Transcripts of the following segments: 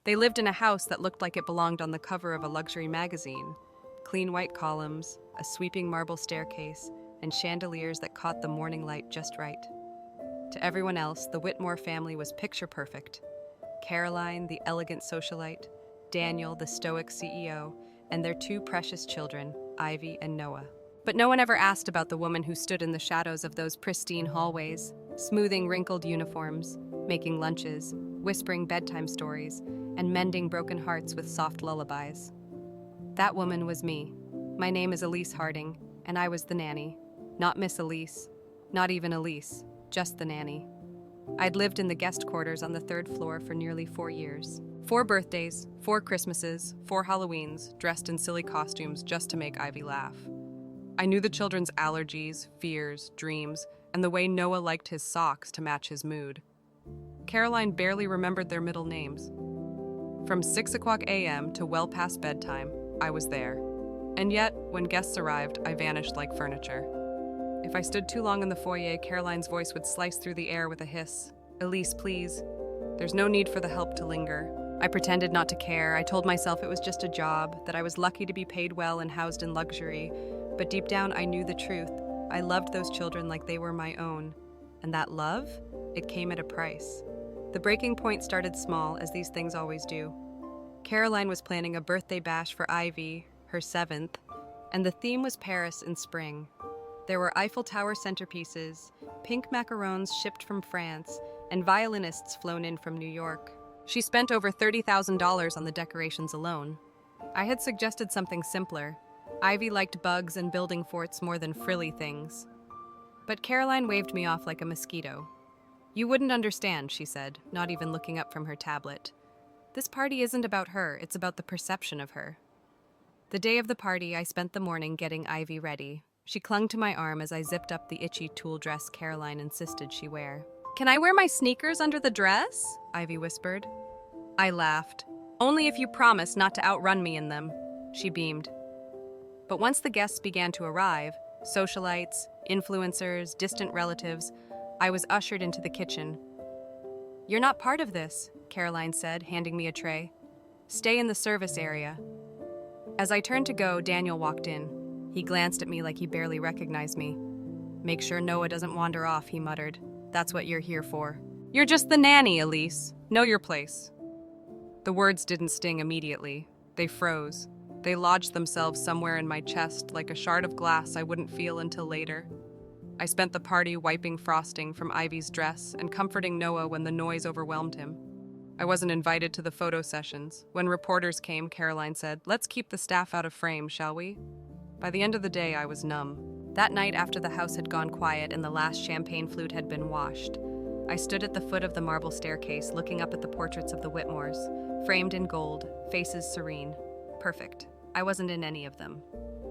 They lived in a house that looked like it belonged on the cover of a luxury magazine. Clean white columns, a sweeping marble staircase, and chandeliers that caught the morning light just right. To everyone else, the Whitmore family was picture perfect. Caroline, the elegant socialite, Daniel, the stoic CEO, and their two precious children, Ivy and Noah. But no one ever asked about the woman who stood in the shadows of those pristine hallways, smoothing wrinkled uniforms, making lunches, whispering bedtime stories, and mending broken hearts with soft lullabies. That woman was me. My name is Elise Harding, and I was the nanny. Not Miss Elise, not even Elise, just the nanny. I'd lived in the guest quarters on the third floor for nearly 4 years. 4 birthdays, 4 Christmases, 4 Halloweens, dressed in silly costumes just to make Ivy laugh. I knew the children's allergies, fears, dreams, and the way Noah liked his socks to match his mood. Caroline barely remembered their middle names. From 6 o'clock a.m. to well past bedtime, I was there. And yet, when guests arrived, I vanished like furniture. If I stood too long in the foyer, Caroline's voice would slice through the air with a hiss. "Elise, please. There's no need for the help to linger." I pretended not to care. I told myself it was just a job, that I was lucky to be paid well and housed in luxury. But deep down, I knew the truth. I loved those children like they were my own. And that love, it came at a price. The breaking point started small, as these things always do. Caroline was planning a birthday bash for Ivy, her 7th, and the theme was Paris in spring. There were Eiffel Tower centerpieces, pink macarons shipped from France, and violinists flown in from New York. She spent over $30,000 on the decorations alone. I had suggested something simpler. Ivy liked bugs and building forts more than frilly things. But Caroline waved me off like a mosquito. "You wouldn't understand," she said, not even looking up from her tablet. "This party isn't about her, it's about the perception of her." The day of the party, I spent the morning getting Ivy ready. She clung to my arm as I zipped up the itchy tulle dress Caroline insisted she wear. "Can I wear my sneakers under the dress?" Ivy whispered. I laughed. "Only if you promise not to outrun me in them," she beamed. But once the guests began to arrive, socialites, influencers, distant relatives, I was ushered into the kitchen. "You're not part of this," Caroline said, handing me a tray. "Stay in the service area." As I turned to go, Daniel walked in. He glanced at me like he barely recognized me. "Make sure Noah doesn't wander off," he muttered. "That's what you're here for." "You're just the nanny, Elise. Know your place." The words didn't sting immediately. They froze. They lodged themselves somewhere in my chest like a shard of glass I wouldn't feel until later. I spent the party wiping frosting from Ivy's dress and comforting Noah when the noise overwhelmed him. I wasn't invited to the photo sessions. When reporters came, Caroline said, "Let's keep the staff out of frame, shall we?" By the end of the day, I was numb. That night, after the house had gone quiet and the last champagne flute had been washed, I stood at the foot of the marble staircase looking up at the portraits of the Whitmores, framed in gold, faces serene. Perfect. I wasn't in any of them.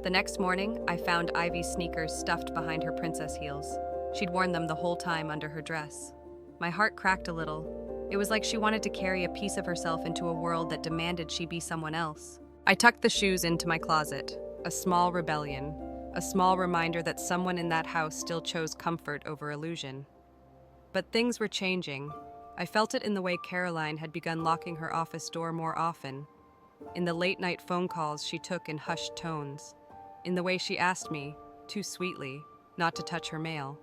The next morning, I found Ivy's sneakers stuffed behind her princess heels. She'd worn them the whole time under her dress. My heart cracked a little. It was like she wanted to carry a piece of herself into a world that demanded she be someone else. I tucked the shoes into my closet, a small rebellion, a small reminder that someone in that house still chose comfort over illusion. But things were changing. I felt it in the way Caroline had begun locking her office door more often, in the late-night phone calls she took in hushed tones, in the way she asked me, too sweetly, not to touch her mail.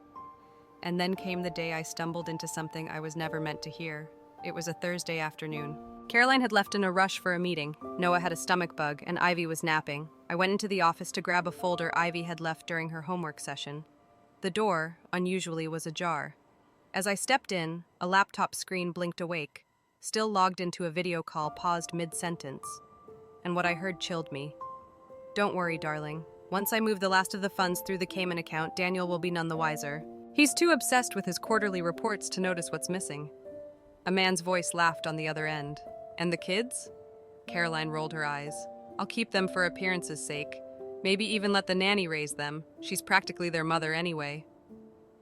And then came the day I stumbled into something I was never meant to hear. It was a Thursday afternoon. Caroline had left in a rush for a meeting. Noah had a stomach bug, and Ivy was napping. I went into the office to grab a folder Ivy had left during her homework session. The door, unusually, was ajar. As I stepped in, a laptop screen blinked awake, still logged into a video call paused mid-sentence. And what I heard chilled me. "Don't worry, darling. Once I move the last of the funds through the Cayman account, Daniel will be none the wiser. He's too obsessed with his quarterly reports to notice what's missing." A man's voice laughed on the other end. "And the kids?" Caroline rolled her eyes. "I'll keep them for appearance's sake. Maybe even let the nanny raise them. She's practically their mother anyway."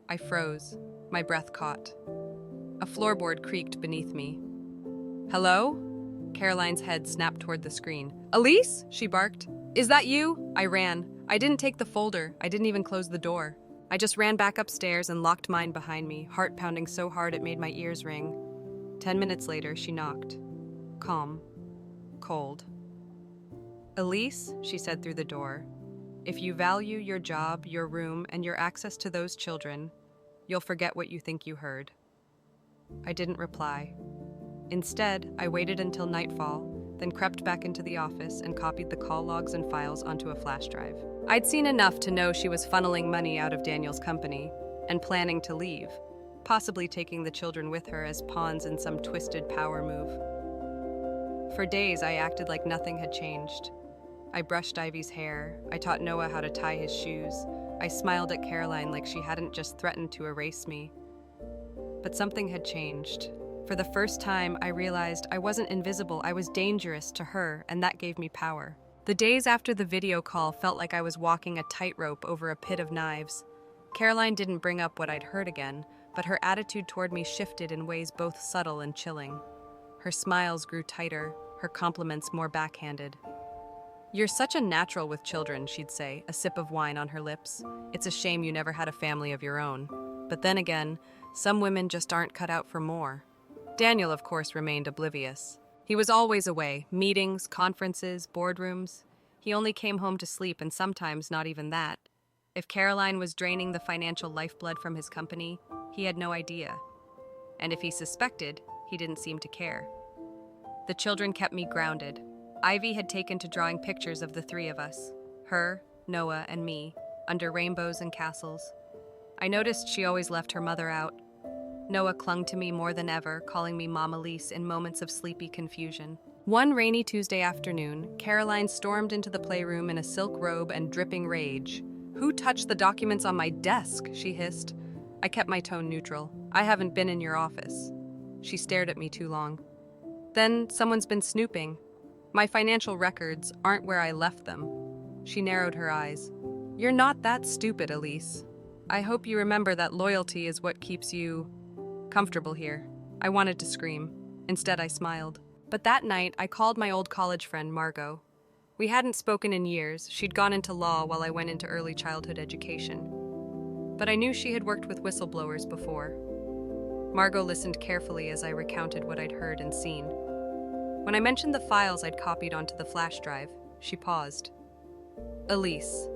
I froze. My breath caught. A floorboard creaked beneath me. "Hello?" Caroline's head snapped toward the screen. "Elise?" she barked. "Is that you?" I ran. I didn't take the folder. I didn't even close the door. I just ran back upstairs and locked mine behind me, heart pounding so hard it made my ears ring. 10 minutes later, she knocked. calm, cold. "Elise," she said through the door, "if you value your job, your room, and your access to those children, you'll forget what you think you heard." I didn't reply. Instead, I waited until nightfall, then crept back into the office and copied the call logs and files onto a flash drive. I'd seen enough to know she was funneling money out of Daniel's company and planning to leave, possibly taking the children with her as pawns in some twisted power move. For days, I acted like nothing had changed. I brushed Ivy's hair. I taught Noah how to tie his shoes. I smiled at Caroline like she hadn't just threatened to erase me. But something had changed. For the first time, I realized I wasn't invisible, I was dangerous to her, and that gave me power. The days after the video call felt like I was walking a tightrope over a pit of knives. Caroline didn't bring up what I'd heard again, but her attitude toward me shifted in ways both subtle and chilling. Her smiles grew tighter, her compliments more backhanded. "You're such a natural with children," she'd say, a sip of wine on her lips. "It's a shame you never had a family of your own. But then again, some women just aren't cut out for more." Daniel, of course, remained oblivious. He was always away, meetings, conferences, boardrooms. He only came home to sleep, and sometimes not even that. If Caroline was draining the financial lifeblood from his company, he had no idea. And if he suspected, he didn't seem to care. The children kept me grounded. Ivy had taken to drawing pictures of the three of us, her, Noah, and me, under rainbows and castles. I noticed she always left her mother out. Noah clung to me more than ever, calling me Mama Lise in moments of sleepy confusion. One rainy Tuesday afternoon, Caroline stormed into the playroom in a silk robe and dripping rage. "Who touched the documents on my desk?" she hissed. I kept my tone neutral. "I haven't been in your office." She stared at me too long. "Then someone's been snooping. My financial records aren't where I left them." She narrowed her eyes. "You're not that stupid, Elise. I hope you remember that loyalty is what keeps you comfortable here." I wanted to scream. Instead, I smiled. But that night, I called my old college friend, Margot. We hadn't spoken in years. She'd gone into law while I went into early childhood education. But I knew she had worked with whistleblowers before. Margot listened carefully as I recounted what I'd heard and seen. When I mentioned the files I'd copied onto the flash drive, she paused. "Elise,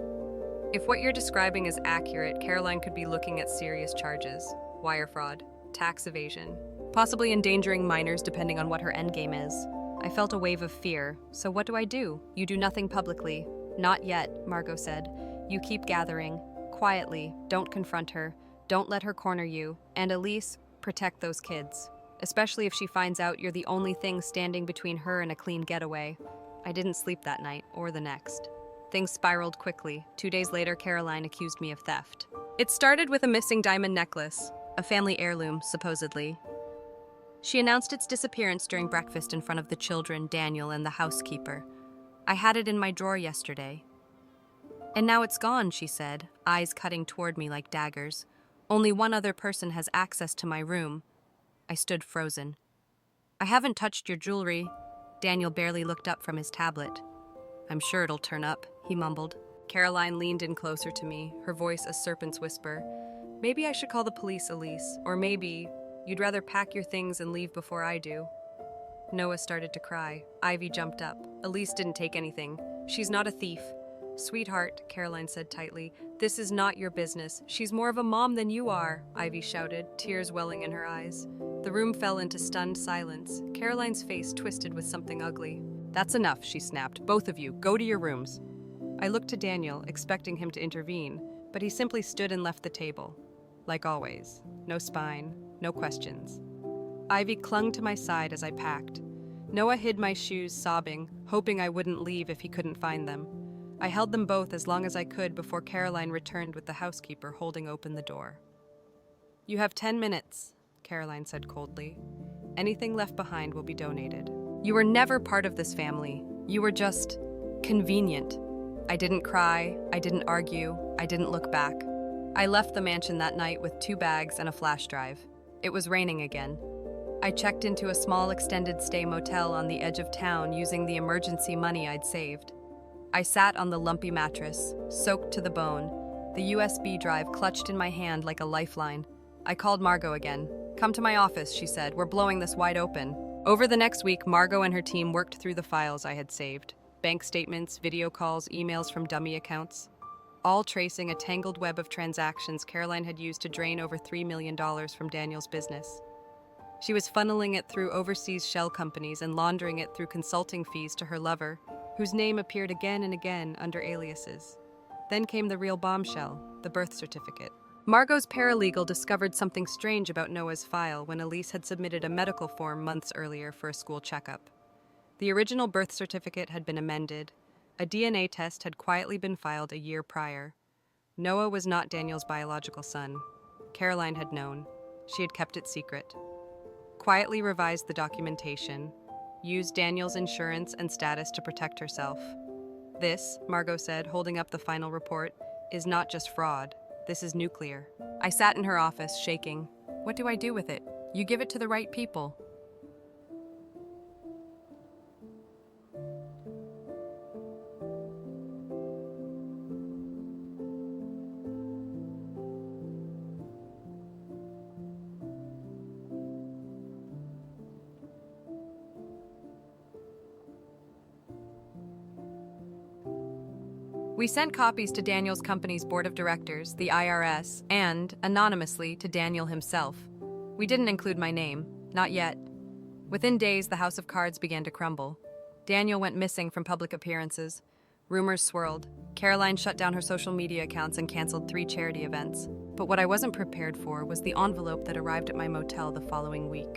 if what you're describing is accurate, Caroline could be looking at serious charges. Wire fraud, tax evasion, possibly endangering minors depending on what her endgame is." I felt a wave of fear. "So what do I do?" "You do nothing publicly." "Not yet," Margot said. "You keep gathering. Quietly. Don't confront her. Don't let her corner you. And Elise, protect those kids. Especially if she finds out you're the only thing standing between her and a clean getaway." I didn't sleep that night, or the next. Things spiraled quickly. 2 days later, Caroline accused me of theft. It started with a missing diamond necklace, a family heirloom, supposedly. She announced its disappearance during breakfast in front of the children, Daniel, and the housekeeper. "I had it in my drawer yesterday." "And now it's gone," she said, eyes cutting toward me like daggers. "Only one other person has access to my room." I stood frozen. "I haven't touched your jewelry." Daniel barely looked up from his tablet. "I'm sure it'll turn up," he mumbled. Caroline leaned in closer to me, her voice a serpent's whisper. "Maybe I should call the police, Elise, or maybe you'd rather pack your things and leave before I do." Noah started to cry. Ivy jumped up. "Elise didn't take anything. She's not a thief." "Sweetheart," Caroline said tightly, "this is not your business. She's more of a mom than you are," Ivy shouted, tears welling in her eyes. The room fell into stunned silence. Caroline's face twisted with something ugly. "That's enough," she snapped. "Both of you, go to your rooms." I looked to Daniel, expecting him to intervene, but he simply stood and left the table. Like always, no spine, no questions. Ivy clung to my side as I packed. Noah hid my shoes, sobbing, hoping I wouldn't leave if he couldn't find them. I held them both as long as I could before Caroline returned with the housekeeper holding open the door. "You have 10 minutes, Caroline said coldly. "Anything left behind will be donated. You were never part of this family. You were just convenient." I didn't cry, I didn't argue, I didn't look back. I left the mansion that night with 2 bags and a flash drive. It was raining again. I checked into a small extended stay motel on the edge of town using the emergency money I'd saved. I sat on the lumpy mattress, soaked to the bone, the USB drive clutched in my hand like a lifeline. I called Margot again. "Come to my office," she said. "We're blowing this wide open." Over the next week, Margot and her team worked through the files I had saved. Bank statements, video calls, emails from dummy accounts, all tracing a tangled web of transactions Caroline had used to drain over $3 million from Daniel's business. She was funneling it through overseas shell companies and laundering it through consulting fees to her lover, whose name appeared again and again under aliases. Then came the real bombshell, the birth certificate. Margot's paralegal discovered something strange about Noah's file when Elise had submitted a medical form months earlier for a school checkup. The original birth certificate had been amended. A DNA test had quietly been filed a year prior. Noah was not Daniel's biological son. Caroline had known. She had kept it secret. Quietly revised the documentation, used Daniel's insurance and status to protect herself. This, Margot said, holding up the final report, is not just fraud. This is nuclear. I sat in her office, shaking. What do I do with it? You give it to the right people. We sent copies to Daniel's company's board of directors, the IRS, and, anonymously, to Daniel himself. We didn't include my name, not yet. Within days, the house of cards began to crumble. Daniel went missing from public appearances. Rumors swirled. Caroline shut down her social media accounts and canceled 3 charity events. But what I wasn't prepared for was the envelope that arrived at my motel the following week.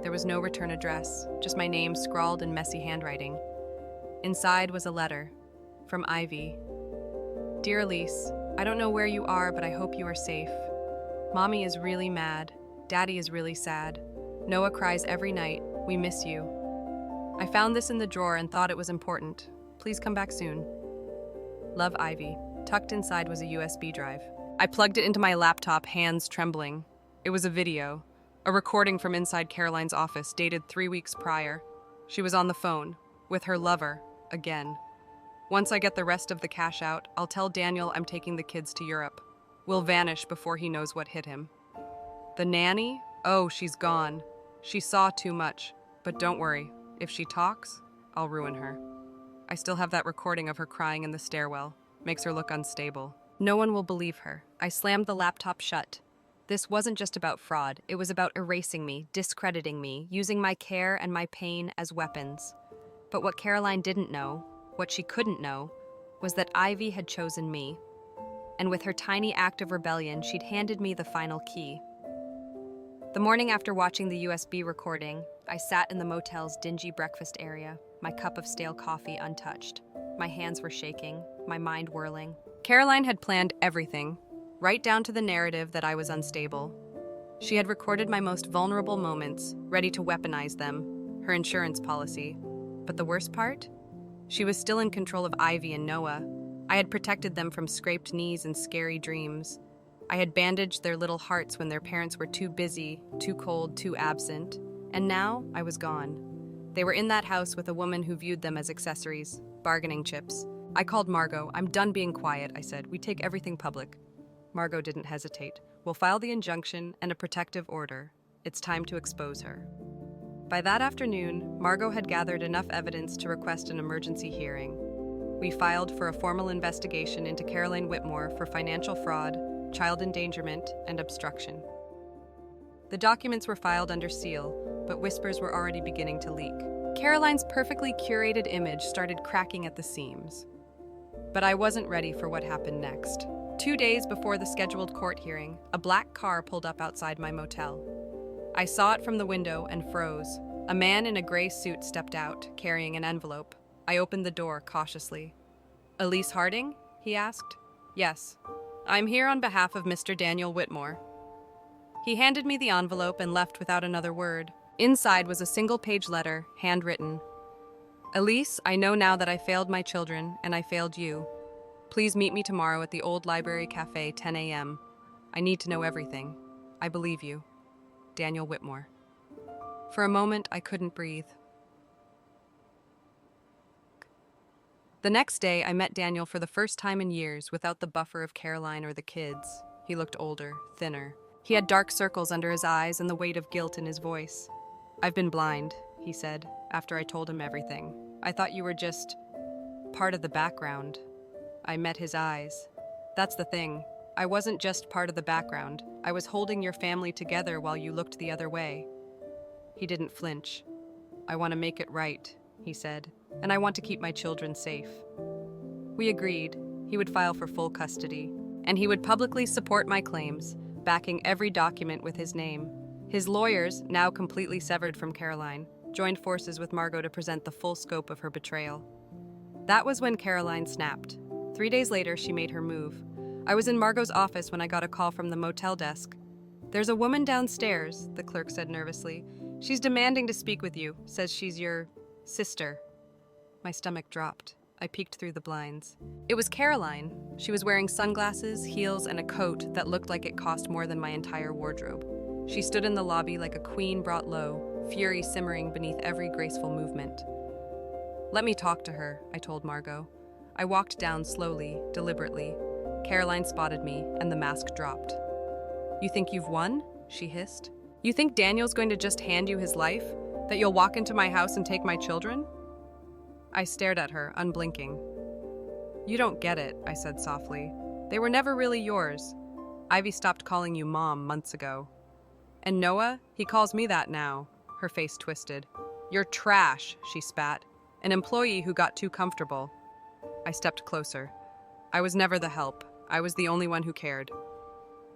There was no return address, just my name scrawled in messy handwriting. Inside was a letter from Ivy. Dear Elise, I don't know where you are, but I hope you are safe. Mommy is really mad. Daddy is really sad. Noah cries every night. We miss you. I found this in the drawer and thought it was important. Please come back soon. Love, Ivy. Tucked inside was a USB drive. I plugged it into my laptop, hands trembling. It was a video, a recording from inside Caroline's office dated 3 weeks prior. She was on the phone with her lover again. Once I get the rest of the cash out, I'll tell Daniel I'm taking the kids to Europe. We'll vanish before he knows what hit him. The nanny? Oh, she's gone. She saw too much. But don't worry, if she talks, I'll ruin her. I still have that recording of her crying in the stairwell. Makes her look unstable. No one will believe her. I slammed the laptop shut. This wasn't just about fraud. It was about erasing me, discrediting me, using my care and my pain as weapons. But what Caroline didn't know, what she couldn't know, was that Ivy had chosen me. And with her tiny act of rebellion, she'd handed me the final key. The morning after watching the USB recording, I sat in the motel's dingy breakfast area, my cup of stale coffee untouched. My hands were shaking, my mind whirling. Caroline had planned everything, right down to the narrative that I was unstable. She had recorded my most vulnerable moments, ready to weaponize them, her insurance policy. But the worst part? She was still in control of Ivy and Noah. I had protected them from scraped knees and scary dreams. I had bandaged their little hearts when their parents were too busy, too cold, too absent. And now I was gone. They were in that house with a woman who viewed them as accessories, bargaining chips. I called Margot. I'm done being quiet, I said. We take everything public. Margot didn't hesitate. We'll file the injunction and a protective order. It's time to expose her. By that afternoon, Margot had gathered enough evidence to request an emergency hearing. We filed for a formal investigation into Caroline Whitmore for financial fraud, child endangerment, and obstruction. The documents were filed under seal, but whispers were already beginning to leak. Caroline's perfectly curated image started cracking at the seams. But I wasn't ready for what happened next. 2 days before the scheduled court hearing, a black car pulled up outside my motel. I saw it from the window and froze. A man in a gray suit stepped out, carrying an envelope. I opened the door cautiously. Elise Harding? He asked. Yes. I'm here on behalf of Mr. Daniel Whitmore. He handed me the envelope and left without another word. Inside was a single-page letter, handwritten. Elise, I know now that I failed my children, and I failed you. Please meet me tomorrow at the Old Library Cafe, 10 a.m. I need to know everything. I believe you. Daniel Whitmore. For a moment, I couldn't breathe. The next day, I met Daniel for the first time in years without the buffer of Caroline or the kids. He looked older, thinner. He had dark circles under his eyes and the weight of guilt in his voice. I've been blind, he said, after I told him everything. I thought you were just part of the background. I met his eyes. That's the thing. I wasn't just part of the background. I was holding your family together while you looked the other way. He didn't flinch. I want to make it right, he said, and I want to keep my children safe. We agreed. He would file for full custody, and he would publicly support my claims, backing every document with his name. His lawyers, now completely severed from Caroline, joined forces with Margot to present the full scope of her betrayal. That was when Caroline snapped. 3 days later, she made her move. I was in Margot's office when I got a call from the motel desk. "There's a woman downstairs," the clerk said nervously. "She's demanding to speak with you, says she's your sister." My stomach dropped. I peeked through the blinds. It was Caroline. She was wearing sunglasses, heels, and a coat that looked like it cost more than my entire wardrobe. She stood in the lobby like a queen brought low, fury simmering beneath every graceful movement. "Let me talk to her," I told Margot. I walked down slowly, deliberately. Caroline spotted me, and the mask dropped. "You think you've won?" she hissed. "You think Daniel's going to just hand you his life? That you'll walk into my house and take my children?" I stared at her, unblinking. "You don't get it," I said softly. "They were never really yours. Ivy stopped calling you Mom months ago. And Noah, he calls me that now." Her face twisted. "You're trash," she spat. "An employee who got too comfortable." I stepped closer. I was never the help. I was the only one who cared.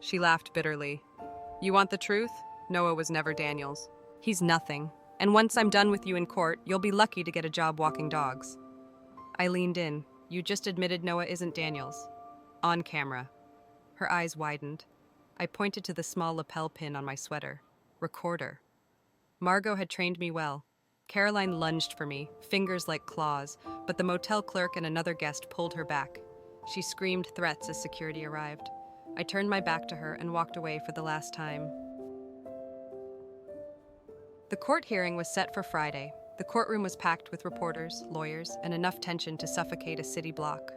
She laughed bitterly. "You want the truth? Noah was never Daniel's. He's nothing. And once I'm done with you in court, you'll be lucky to get a job walking dogs." I leaned in. "You just admitted Noah isn't Daniel's." On camera. Her eyes widened. I pointed to the small lapel pin on my sweater. Recorder. Margot had trained me well. Caroline lunged for me, fingers like claws, but the motel clerk and another guest pulled her back. She screamed threats as security arrived. I turned my back to her and walked away for the last time. The court hearing was set for Friday. The courtroom was packed with reporters, lawyers, and enough tension to suffocate a city block.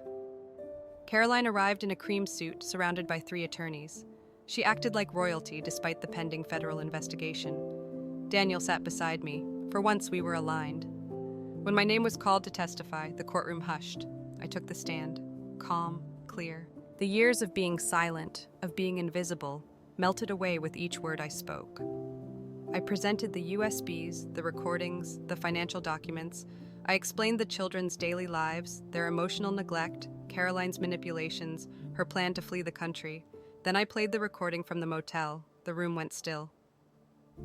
Caroline arrived in a cream suit, surrounded by 3 attorneys. She acted like royalty despite the pending federal investigation. Daniel sat beside me. For once, we were aligned. When my name was called to testify, the courtroom hushed. I took the stand, calm, clear. The years of being silent, of being invisible, melted away with each word I spoke. I presented the USBs, the recordings, the financial documents. I explained the children's daily lives, their emotional neglect, Caroline's manipulations, her plan to flee the country. Then I played the recording from the motel. The room went still.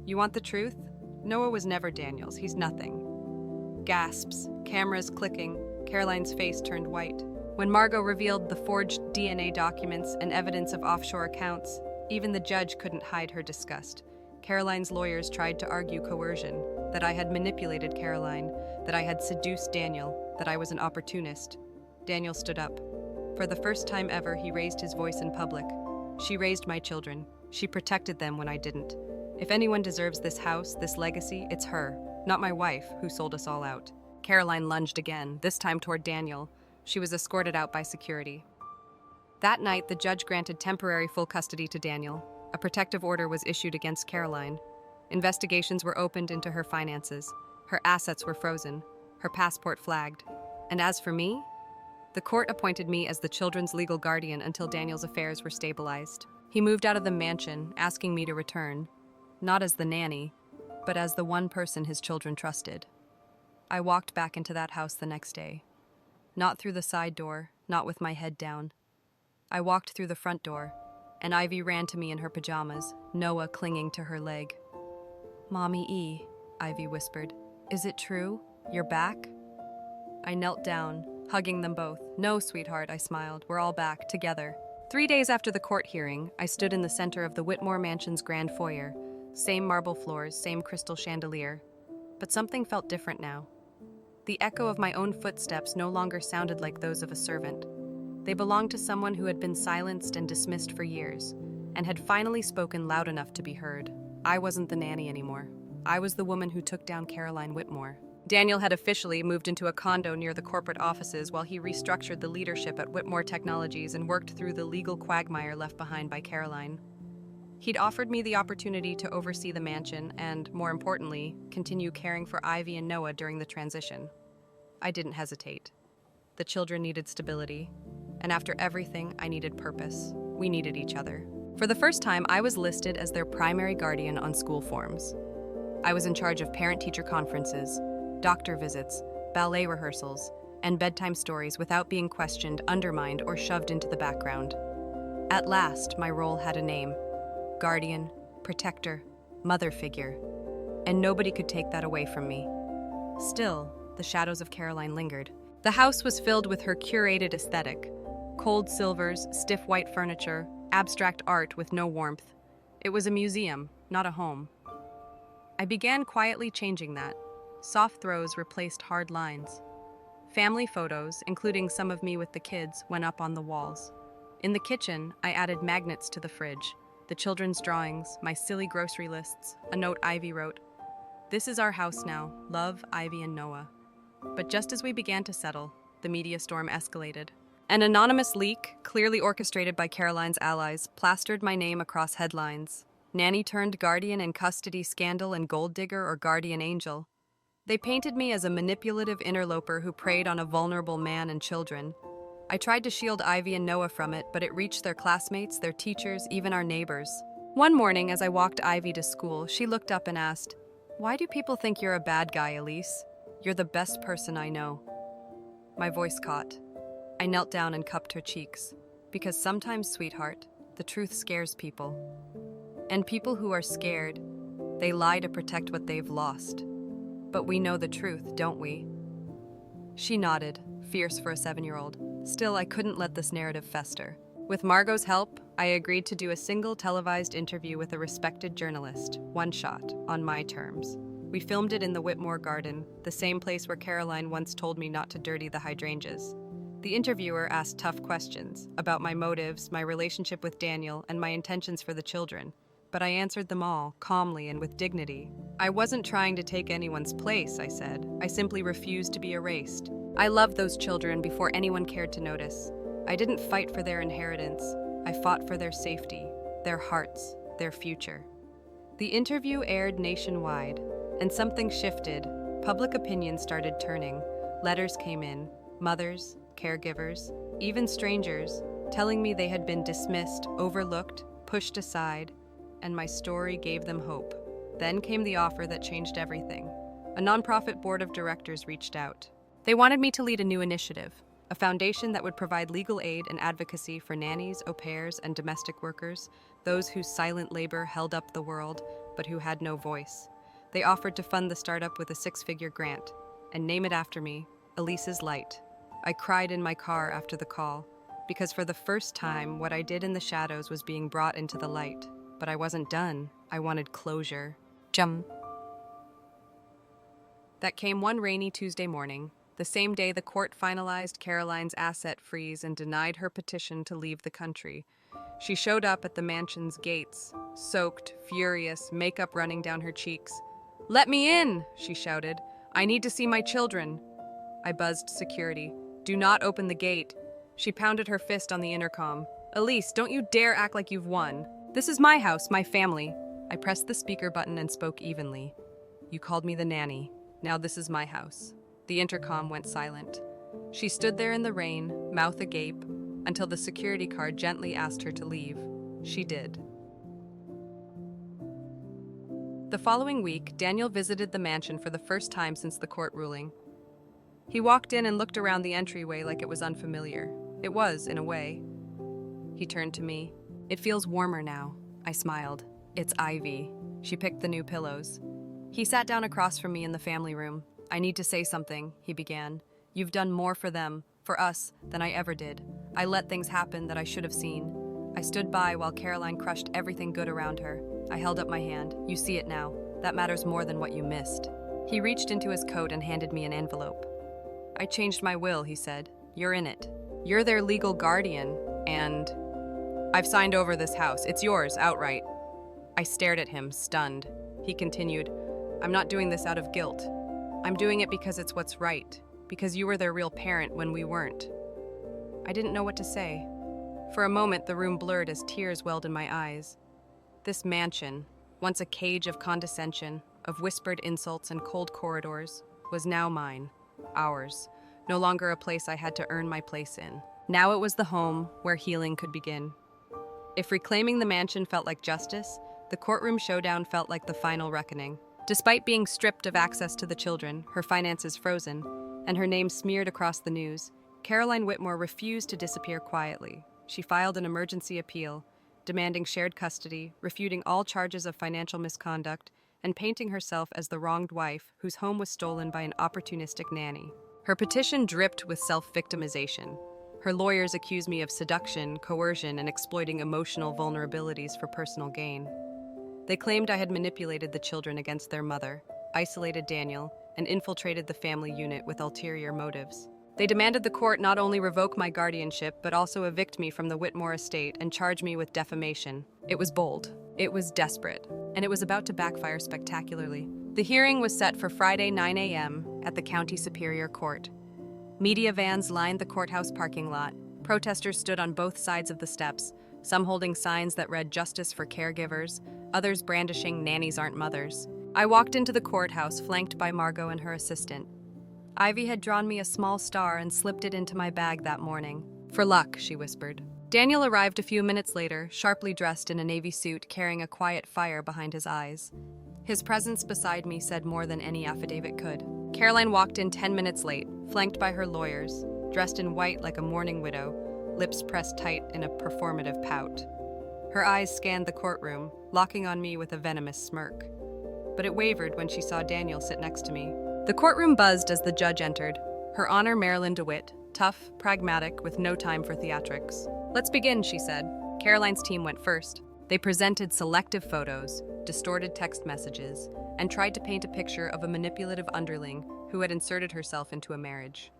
"You want the truth? Noah was never Daniel's. He's nothing." Gasps, cameras clicking, Caroline's face turned white. When Margot revealed the forged DNA documents and evidence of offshore accounts, even the judge couldn't hide her disgust. Caroline's lawyers tried to argue coercion, that I had manipulated Caroline, that I had seduced Daniel, that I was an opportunist. Daniel stood up. For the first time ever, he raised his voice in public. "She raised my children. She protected them when I didn't. If anyone deserves this house, this legacy, it's her, not my wife, who sold us all out." Caroline lunged again, this time toward Daniel. She was escorted out by security. That night, the judge granted temporary full custody to Daniel. A protective order was issued against Caroline. Investigations were opened into her finances. Her assets were frozen. Her passport flagged. And as for me, the court appointed me as the children's legal guardian until Daniel's affairs were stabilized. He moved out of the mansion, asking me to return, not as the nanny, but as the one person his children trusted. I walked back into that house the next day. Not through the side door, not with my head down. I walked through the front door, and Ivy ran to me in her pajamas, Noah clinging to her leg. "Mommy E," Ivy whispered. "Is it true? You're back?" I knelt down, hugging them both. "No, sweetheart," I smiled. "We're all back, together." 3 days after the court hearing, I stood in the center of the Whitmore Mansion's grand foyer. Same marble floors, same crystal chandelier. But something felt different now. The echo of my own footsteps no longer sounded like those of a servant. They belonged to someone who had been silenced and dismissed for years, and had finally spoken loud enough to be heard. I wasn't the nanny anymore. I was the woman who took down Caroline Whitmore. Daniel had officially moved into a condo near the corporate offices while he restructured the leadership at Whitmore Technologies and worked through the legal quagmire left behind by Caroline. He'd offered me the opportunity to oversee the mansion and, more importantly, continue caring for Ivy and Noah during the transition. I didn't hesitate. The children needed stability, and after everything, I needed purpose. We needed each other. For the first time, I was listed as their primary guardian on school forms. I was in charge of parent-teacher conferences, doctor visits, ballet rehearsals, and bedtime stories without being questioned, undermined, or shoved into the background. At last, my role had a name: guardian, protector, mother figure, and nobody could take that away from me. Still, the shadows of Caroline lingered. The house was filled with her curated aesthetic: cold silvers, stiff white furniture, abstract art with no warmth. It was a museum, not a home. I began quietly changing that. Soft throws replaced hard lines. Family photos, including some of me with the kids, went up on the walls. In the kitchen, I added magnets to the fridge, the children's drawings, my silly grocery lists, a note Ivy wrote. "This is our house now. Love, Ivy and Noah." But just as we began to settle, the media storm escalated. An anonymous leak, clearly orchestrated by Caroline's allies, plastered my name across headlines. Nanny turned guardian in custody scandal and gold digger or guardian angel. They painted me as a manipulative interloper who preyed on a vulnerable man and children. I tried to shield Ivy and Noah from it, but it reached their classmates, their teachers, even our neighbors. One morning, as I walked Ivy to school, she looked up and asked, "Why do people think you're a bad guy, Elise? You're the best person I know." My voice caught. I knelt down and cupped her cheeks. Because sometimes, sweetheart, the truth scares people. And people who are scared, they lie to protect what they've lost. But we know the truth, don't we? She nodded, fierce for a 7-year-old. Still, I couldn't let this narrative fester. With Margot's help, I agreed to do a single televised interview with a respected journalist, one shot, on my terms. We filmed it in the Whitmore Garden, the same place where Caroline once told me not to dirty the hydrangeas. The interviewer asked tough questions about my motives, my relationship with Daniel, and my intentions for the children. But I answered them all, calmly and with dignity. I wasn't trying to take anyone's place, I said. I simply refused to be erased. I loved those children before anyone cared to notice. I didn't fight for their inheritance. I fought for their safety, their hearts, their future. The interview aired nationwide, and something shifted. Public opinion started turning. Letters came in, mothers, caregivers, even strangers, telling me they had been dismissed, overlooked, pushed aside, and my story gave them hope. Then came the offer that changed everything. A nonprofit board of directors reached out. They wanted me to lead a new initiative, a foundation that would provide legal aid and advocacy for nannies, au pairs, and domestic workers, those whose silent labor held up the world, but who had no voice. They offered to fund the startup with a 6-figure grant, and name it after me, Elise's Light. I cried in my car after the call, because for the first time, what I did in the shadows was being brought into the light. But I wasn't done. I wanted closure. That came one rainy Tuesday morning, the same day the court finalized Caroline's asset freeze and denied her petition to leave the country. She showed up at the mansion's gates, soaked, furious, makeup running down her cheeks. "Let me in!" she shouted. "I need to see my children." I buzzed security. "Do not open the gate." She pounded her fist on the intercom. "Elise, don't you dare act like you've won. This is my house, my family." I pressed the speaker button and spoke evenly. "You called me the nanny. Now this is my house." The intercom went silent. She stood there in the rain, mouth agape, until the security guard gently asked her to leave. She did. The following week, Daniel visited the mansion for the first time since the court ruling. He walked in and looked around the entryway like it was unfamiliar. It was, in a way. He turned to me. "It feels warmer now," I smiled. "It's Ivy." She picked the new pillows. He sat down across from me in the family room. "I need to say something," he began. "You've done more for them, for us, than I ever did. I let things happen that I should have seen. I stood by while Caroline crushed everything good around her. I held up my hand. You see it now. That matters more than what you missed." He reached into his coat and handed me an envelope. "I changed my will," he said. "You're in it. You're their legal guardian, and I've signed over this house. It's yours, outright." I stared at him, stunned. He continued, "I'm not doing this out of guilt. I'm doing it because it's what's right, because you were their real parent when we weren't." I didn't know what to say. For a moment, the room blurred as tears welled in my eyes. This mansion, once a cage of condescension, of whispered insults and cold corridors, was now mine, ours, no longer a place I had to earn my place in. Now it was the home where healing could begin. If reclaiming the mansion felt like justice, the courtroom showdown felt like the final reckoning. Despite being stripped of access to the children, her finances frozen, and her name smeared across the news, Caroline Whitmore refused to disappear quietly. She filed an emergency appeal, demanding shared custody, refuting all charges of financial misconduct, and painting herself as the wronged wife whose home was stolen by an opportunistic nanny. Her petition dripped with self-victimization. Her lawyers accused me of seduction, coercion, and exploiting emotional vulnerabilities for personal gain. They claimed I had manipulated the children against their mother, isolated Daniel, and infiltrated the family unit with ulterior motives. They demanded the court not only revoke my guardianship, but also evict me from the Whitmore estate and charge me with defamation. It was bold. It was desperate. And it was about to backfire spectacularly. The hearing was set for Friday 9 a.m. at the County Superior Court. Media vans lined the courthouse parking lot. Protesters stood on both sides of the steps, some holding signs that read "Justice for Caregivers," others brandishing "Nannies aren't mothers." I walked into the courthouse, flanked by Margot and her assistant. Ivy had drawn me a small star and slipped it into my bag that morning. "For luck," she whispered. Daniel arrived a few minutes later, sharply dressed in a navy suit, carrying a quiet fire behind his eyes. His presence beside me said more than any affidavit could. Caroline walked in 10 minutes late, flanked by her lawyers, dressed in white like a mourning widow, lips pressed tight in a performative pout. Her eyes scanned the courtroom, locking on me with a venomous smirk. But it wavered when she saw Daniel sit next to me. The courtroom buzzed as the judge entered. Her Honor Marilyn DeWitt, tough, pragmatic, with no time for theatrics. "Let's begin," she said. Caroline's team went first. They presented selective photos, distorted text messages, and tried to paint a picture of a manipulative underling who had inserted herself into a marriage.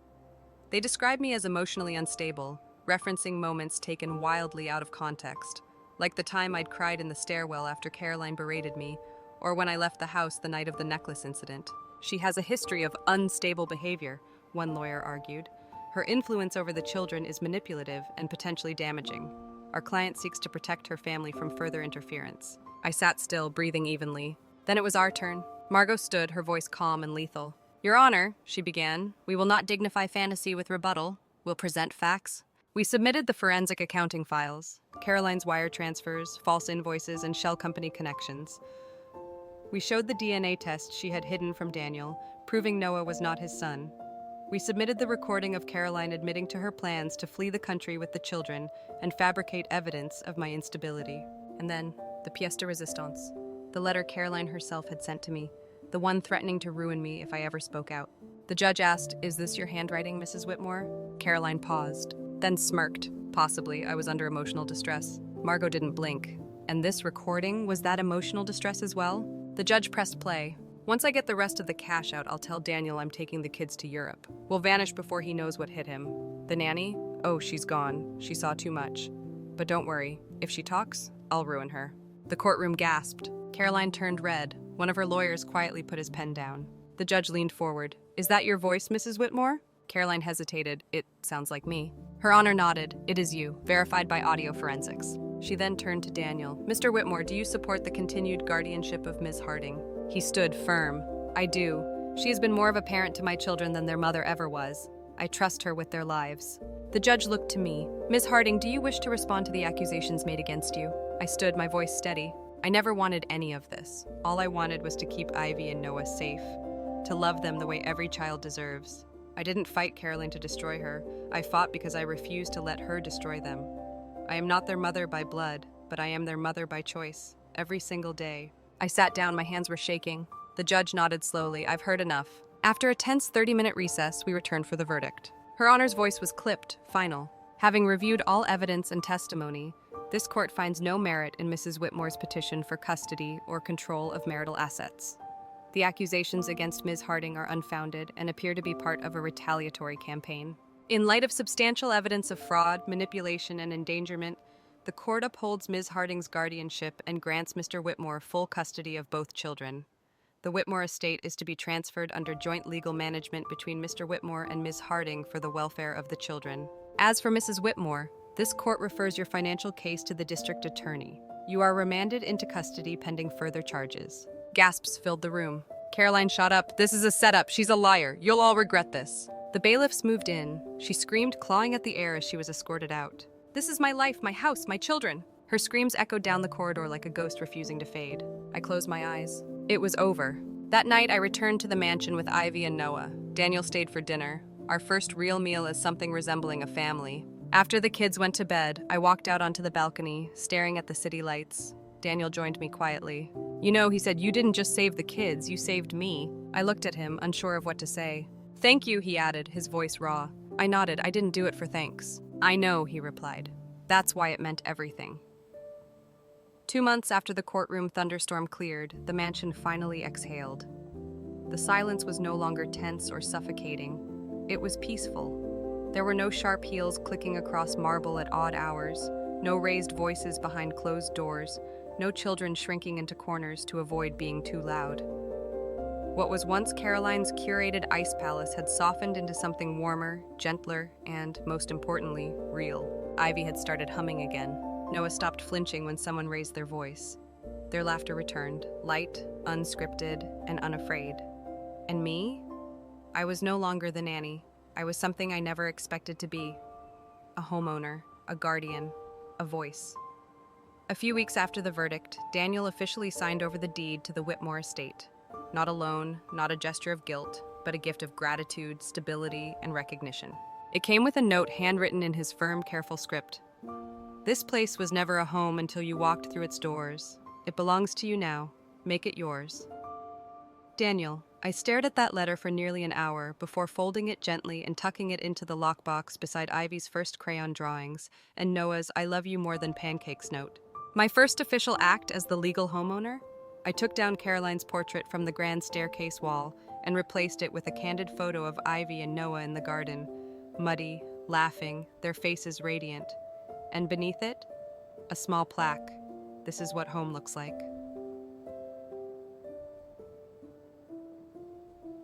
They described me as emotionally unstable, referencing moments taken wildly out of context, like the time I'd cried in the stairwell after Caroline berated me, or when I left the house the night of the necklace incident. "She has a history of unstable behavior," one lawyer argued. "Her influence over the children is manipulative and potentially damaging. Our client seeks to protect her family from further interference." I sat still, breathing evenly. Then it was our turn. Margot stood, her voice calm and lethal. "Your Honor," she began, "we will not dignify fantasy with rebuttal. We'll present facts." We submitted the forensic accounting files, Caroline's wire transfers, false invoices, and shell company connections. We showed the DNA test she had hidden from Daniel, proving Noah was not his son. We submitted the recording of Caroline admitting to her plans to flee the country with the children and fabricate evidence of my instability. And then, the pièce de résistance, the letter Caroline herself had sent to me, the one threatening to ruin me if I ever spoke out. The judge asked, "Is this your handwriting, Mrs. Whitmore?" Caroline paused, then smirked. Possibly, I was under emotional distress. Margot didn't blink. And this recording was that emotional distress as well? The judge pressed play. "Once I get the rest of the cash out, I'll tell Daniel I'm taking the kids to Europe. We'll vanish before he knows what hit him. The nanny? Oh, she's gone. She saw too much. But don't worry. If she talks, I'll ruin her." The courtroom gasped. Caroline turned red. One of her lawyers quietly put his pen down. The judge leaned forward. "Is that your voice, Mrs. Whitmore?" Caroline hesitated. "It sounds like me." Her Honor nodded. "It is you, verified by audio forensics." She then turned to Daniel. "Mr. Whitmore, do you support the continued guardianship of Ms. Harding?" He stood firm. "I do. She has been more of a parent to my children than their mother ever was. I trust her with their lives." The judge looked to me. "Ms. Harding, do you wish to respond to the accusations made against you?" I stood, my voice steady. I never wanted any of this. All I wanted was to keep Ivy and Noah safe, to love them the way every child deserves. I didn't fight Caroline to destroy her. I fought because I refused to let her destroy them. I am not their mother by blood, but I am their mother by choice, every single day. I sat down, my hands were shaking. The judge nodded slowly. "I've heard enough." After a tense 30-minute recess, we returned for the verdict. Her Honor's voice was clipped, final. "Having reviewed all evidence and testimony, this court finds no merit in Mrs. Whitmore's petition for custody or control of marital assets. The accusations against Ms. Harding are unfounded and appear to be part of a retaliatory campaign. In light of substantial evidence of fraud, manipulation, and endangerment, the court upholds Ms. Harding's guardianship and grants Mr. Whitmore full custody of both children. The Whitmore estate is to be transferred under joint legal management between Mr. Whitmore and Ms. Harding for the welfare of the children. As for Mrs. Whitmore, this court refers your financial case to the district attorney. You are remanded into custody pending further charges. Gasps filled the room. Caroline shot up. This is a setup. She's a liar. You'll all regret this. The bailiffs moved in. She screamed, clawing at the air as she was escorted out. This is my life, my house, my children. Her screams echoed down the corridor like a ghost refusing to fade. I closed my eyes. It was over. That night, I returned to the mansion with Ivy and Noah. Daniel stayed for dinner, our first real meal as something resembling a family. After the kids went to bed, I walked out onto the balcony, staring at the city lights. Daniel joined me quietly. You know, he said, you didn't just save the kids, you saved me. I looked at him, unsure of what to say. Thank you, he added, his voice raw. I nodded. I didn't do it for thanks. I know, he replied. That's why it meant everything. 2 months after the courtroom thunderstorm cleared, the mansion finally exhaled. The silence was no longer tense or suffocating. It was peaceful. There were no sharp heels clicking across marble at odd hours, no raised voices behind closed doors, no children shrinking into corners to avoid being too loud. What was once Caroline's curated ice palace had softened into something warmer, gentler, and, most importantly, real. Ivy had started humming again. Noah stopped flinching when someone raised their voice. Their laughter returned, light, unscripted, and unafraid. And me? I was no longer the nanny. I was something I never expected to be. A homeowner, a guardian, a voice. A few weeks after the verdict, Daniel officially signed over the deed to the Whitmore estate. Not a loan, not a gesture of guilt, but a gift of gratitude, stability, and recognition. It came with a note handwritten in his firm, careful script. This place was never a home until you walked through its doors. It belongs to you now. Make it yours. Daniel, I stared at that letter for nearly an hour before folding it gently and tucking it into the lockbox beside Ivy's first crayon drawings and Noah's I love you more than pancakes note. My first official act as the legal homeowner? I took down Caroline's portrait from the grand staircase wall and replaced it with a candid photo of Ivy and Noah in the garden, muddy, laughing, their faces radiant. And beneath it, a small plaque. This is what home looks like.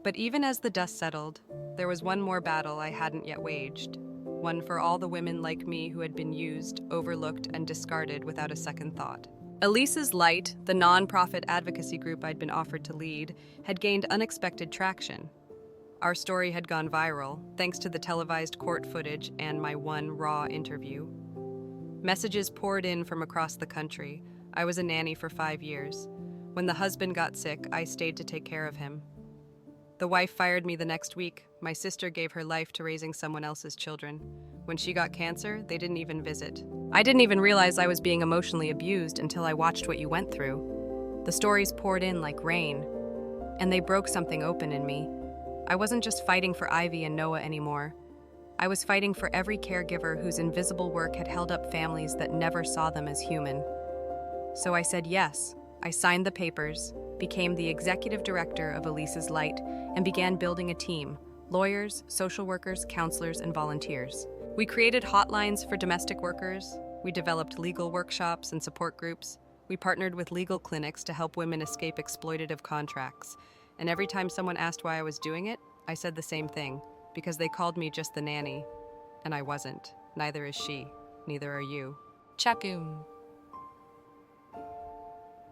But even as the dust settled, there was one more battle I hadn't yet waged. One for all the women like me who had been used, overlooked, and discarded without a second thought. Elise's Light, the non-profit advocacy group I'd been offered to lead, had gained unexpected traction. Our story had gone viral, thanks to the televised court footage and my one raw interview. Messages poured in from across the country. I was a nanny for 5 years. When the husband got sick, I stayed to take care of him. The wife fired me the next week. My sister gave her life to raising someone else's children. When she got cancer, they didn't even visit. I didn't even realize I was being emotionally abused until I watched what you went through. The stories poured in like rain, and they broke something open in me. I wasn't just fighting for Ivy and Noah anymore. I was fighting for every caregiver whose invisible work had held up families that never saw them as human. So I said yes. I signed the papers, became the executive director of Elise's Light, and began building a team: lawyers, social workers, counselors, and volunteers. We created hotlines for domestic workers. We developed legal workshops and support groups. We partnered with legal clinics to help women escape exploitative contracts. And every time someone asked why I was doing it, I said the same thing. Because they called me just the nanny. And I wasn't. Neither is she. Neither are you. Chapoon.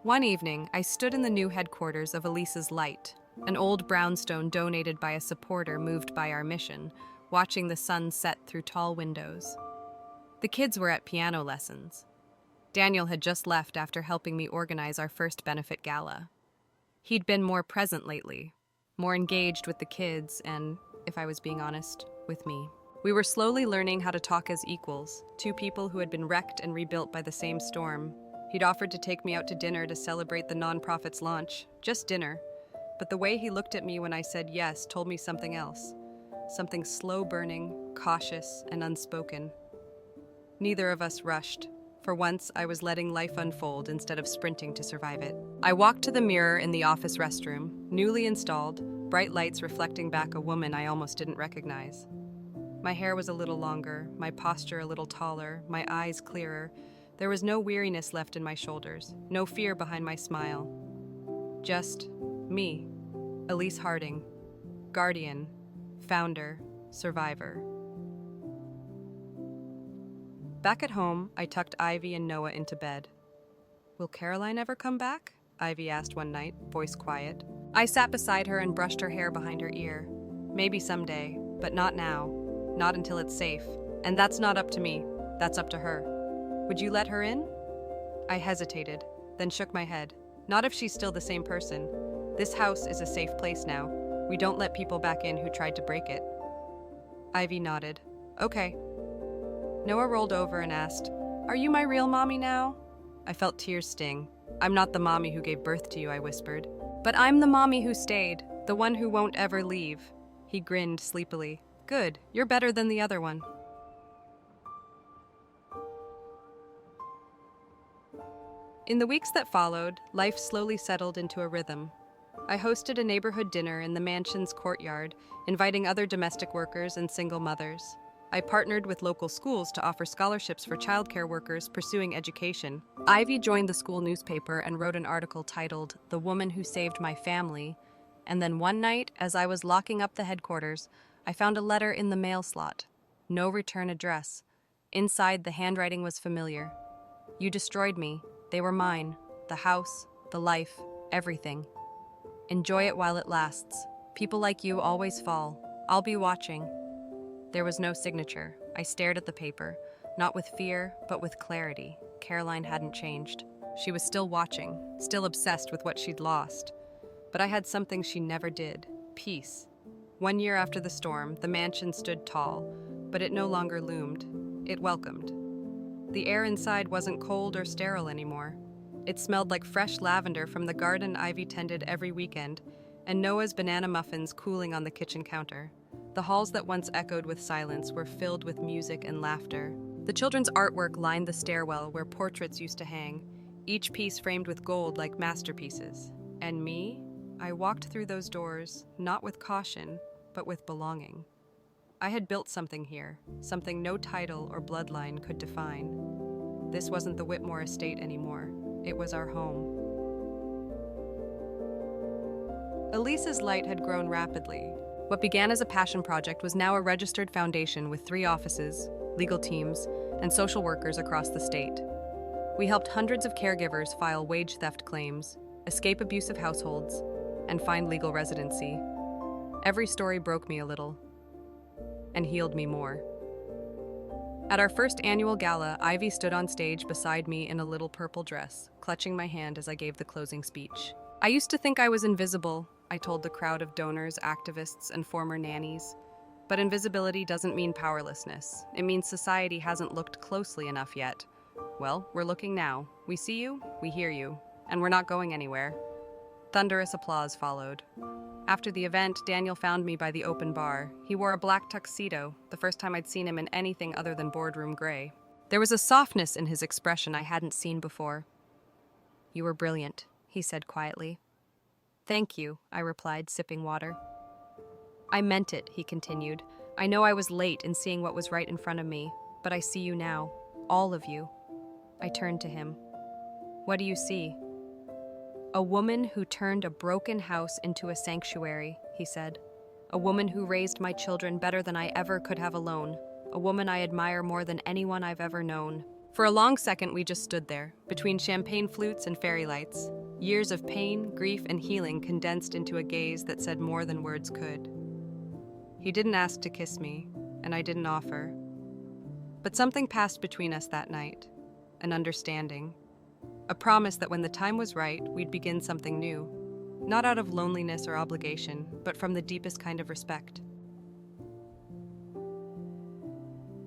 One evening, I stood in the new headquarters of Elise's Light, an old brownstone donated by a supporter moved by our mission, watching the sun set through tall windows. The kids were at piano lessons. Daniel had just left after helping me organize our first benefit gala. He'd been more present lately, more engaged with the kids and, if I was being honest, with me. We were slowly learning how to talk as equals, two people who had been wrecked and rebuilt by the same storm. He'd offered to take me out to dinner to celebrate the nonprofit's launch, just dinner. But the way he looked at me when I said yes told me something else. Something slow-burning, cautious, and unspoken. Neither of us rushed. For once, I was letting life unfold instead of sprinting to survive it. I walked to the mirror in the office restroom, newly installed, bright lights reflecting back a woman I almost didn't recognize. My hair was a little longer, my posture a little taller, my eyes clearer. There was no weariness left in my shoulders, no fear behind my smile. Just me, Elise Harding, guardian, founder, survivor. Back at home, I tucked Ivy and Noah into bed. Will Caroline ever come back? Ivy asked one night, voice quiet. I sat beside her and brushed her hair behind her ear. Maybe someday, but not now. Not until it's safe. And that's not up to me. That's up to her. Would you let her in? I hesitated, then shook my head. Not if she's still the same person. This house is a safe place now. We don't let people back in who tried to break it. Ivy nodded. Okay. Noah rolled over and asked, Are you my real mommy now? I felt tears sting. I'm not the mommy who gave birth to you, I whispered. But I'm the mommy who stayed, the one who won't ever leave. He grinned sleepily. Good, you're better than the other one. In the weeks that followed, life slowly settled into a rhythm. I hosted a neighborhood dinner in the mansion's courtyard, inviting other domestic workers and single mothers. I partnered with local schools to offer scholarships for childcare workers pursuing education. Ivy joined the school newspaper and wrote an article titled, The Woman Who Saved My Family. And then one night, as I was locking up the headquarters, I found a letter in the mail slot. No return address. Inside, the handwriting was familiar. You destroyed me. They were mine. The house, the life, everything. Enjoy it while it lasts. People like you always fall. I'll be watching. There was no signature. I stared at the paper, not with fear, but with clarity. Caroline hadn't changed. She was still watching, still obsessed with what she'd lost. But I had something she never did: peace. 1 year after the storm, the mansion stood tall, but it no longer loomed. It welcomed. The air inside wasn't cold or sterile anymore. It smelled like fresh lavender from the garden Ivy tended every weekend, and Noah's banana muffins cooling on the kitchen counter. The halls that once echoed with silence were filled with music and laughter. The children's artwork lined the stairwell where portraits used to hang, each piece framed with gold like masterpieces. And me? I walked through those doors, not with caution, but with belonging. I had built something here, something no title or bloodline could define. This wasn't the Whitmore estate anymore. It was our home. Elise's light had grown rapidly. What began as a passion project was now a registered foundation with 3 offices, legal teams, and social workers across the state. We helped hundreds of caregivers file wage theft claims, escape abusive households, and find legal residency. Every story broke me a little, and healed me more. At our first annual gala, Ivy stood on stage beside me in a little purple dress, clutching my hand as I gave the closing speech. I used to think I was invisible, I told the crowd of donors, activists, and former nannies. But invisibility doesn't mean powerlessness. It means society hasn't looked closely enough yet. Well, we're looking now. We see you, we hear you, and we're not going anywhere. Thunderous applause followed. After the event, Daniel found me by the open bar. He wore a black tuxedo, the first time I'd seen him in anything other than boardroom gray. There was a softness in his expression I hadn't seen before. You were brilliant, he said quietly. Thank you, I replied, sipping water. I meant it, he continued. I know I was late in seeing what was right in front of me, but I see you now, all of you. I turned to him. What do you see? A woman who turned a broken house into a sanctuary, he said. A woman who raised my children better than I ever could have alone. A woman I admire more than anyone I've ever known. For a long second, we just stood there, between champagne flutes and fairy lights. Years of pain, grief, and healing condensed into a gaze that said more than words could. He didn't ask to kiss me, and I didn't offer. But something passed between us that night, an understanding. A promise that when the time was right, we'd begin something new. Not out of loneliness or obligation, but from the deepest kind of respect.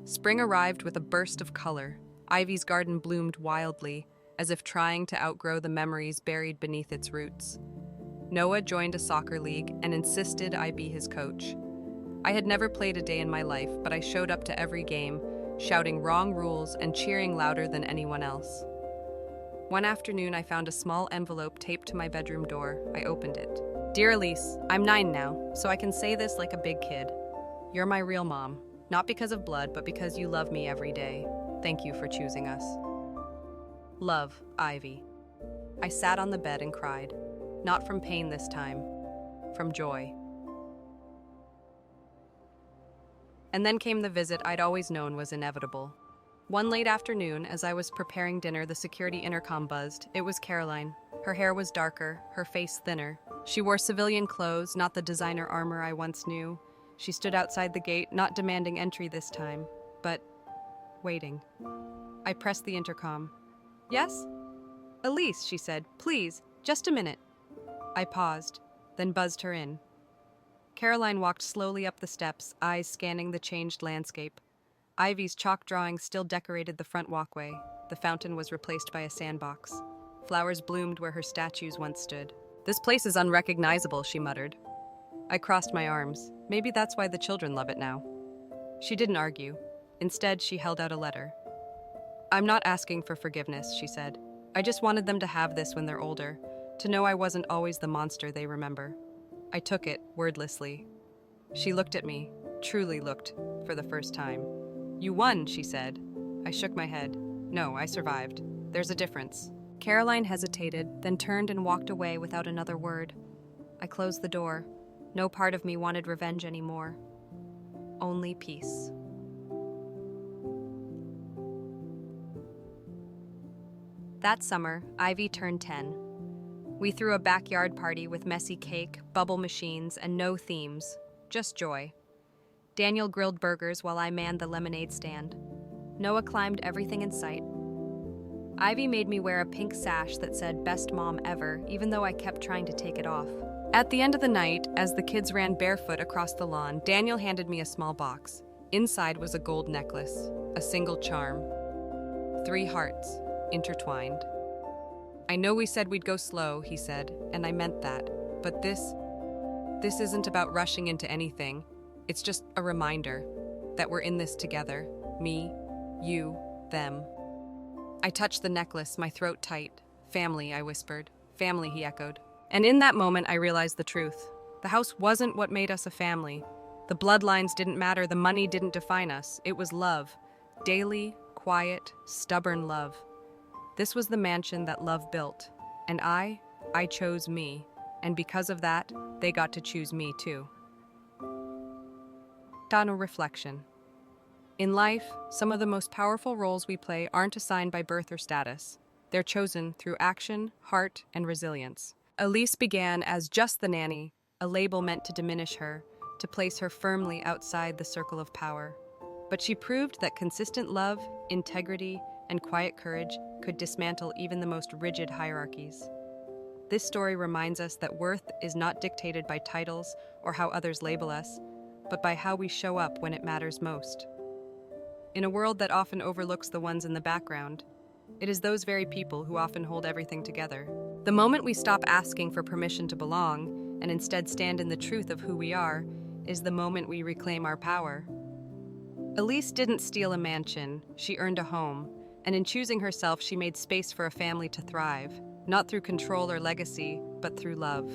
Spring arrived with a burst of color. Ivy's garden bloomed wildly, as if trying to outgrow the memories buried beneath its roots. Noah joined a soccer league and insisted I be his coach. I had never played a day in my life, but I showed up to every game, shouting wrong rules and cheering louder than anyone else. One afternoon, I found a small envelope taped to my bedroom door. I opened it. Dear Elise, I'm 9 now, so I can say this like a big kid. You're my real mom, not because of blood, but because you love me every day. Thank you for choosing us. Love, Ivy. I sat on the bed and cried. Not from pain this time, from joy. And then came the visit I'd always known was inevitable. One late afternoon, as I was preparing dinner, the security intercom buzzed. It was Caroline. Her hair was darker, her face thinner. She wore civilian clothes, not the designer armor I once knew. She stood outside the gate, not demanding entry this time, but waiting. I pressed the intercom. Yes? Elise, she said, please, just a minute. I paused, then buzzed her in. Caroline walked slowly up the steps, eyes scanning the changed landscape. Ivy's chalk drawings still decorated the front walkway. The fountain was replaced by a sandbox. Flowers bloomed where her statues once stood. This place is unrecognizable, she muttered. I crossed my arms. Maybe that's why the children love it now. She didn't argue. Instead, she held out a letter. I'm not asking for forgiveness, she said. I just wanted them to have this when they're older, to know I wasn't always the monster they remember. I took it, wordlessly. She looked at me, truly looked, for the first time. You won, she said. I shook my head. No, I survived. There's a difference. Caroline hesitated, then turned and walked away without another word. I closed the door. No part of me wanted revenge anymore. Only peace. That summer, Ivy turned 10. We threw a backyard party with messy cake, bubble machines, and no themes, just joy. Daniel grilled burgers while I manned the lemonade stand. Noah climbed everything in sight. Ivy made me wear a pink sash that said "Best Mom Ever," even though I kept trying to take it off. At the end of the night, as the kids ran barefoot across the lawn, Daniel handed me a small box. Inside was a gold necklace, a single charm. 3 hearts, intertwined. I know we said we'd go slow, he said, and I meant that. But this isn't about rushing into anything. It's just a reminder that we're in this together. Me, you, them. I touched the necklace, my throat tight. Family, I whispered. Family, he echoed. And in that moment, I realized the truth. The house wasn't what made us a family. The bloodlines didn't matter, the money didn't define us. It was love. Daily, quiet, stubborn love. This was the mansion that love built. And I chose me. And because of that, they got to choose me too. Dano reflection. In life, some of the most powerful roles we play aren't assigned by birth or status. They're chosen through action, heart, and resilience. Elise began as just the nanny, a label meant to diminish her, to place her firmly outside the circle of power. But she proved that consistent love, integrity, and quiet courage could dismantle even the most rigid hierarchies. This story reminds us that worth is not dictated by titles or how others label us, but by how we show up when it matters most. In a world that often overlooks the ones in the background, it is those very people who often hold everything together. The moment we stop asking for permission to belong and instead stand in the truth of who we are is the moment we reclaim our power. Elise didn't steal a mansion, she earned a home, and in choosing herself, she made space for a family to thrive, not through control or legacy, but through love.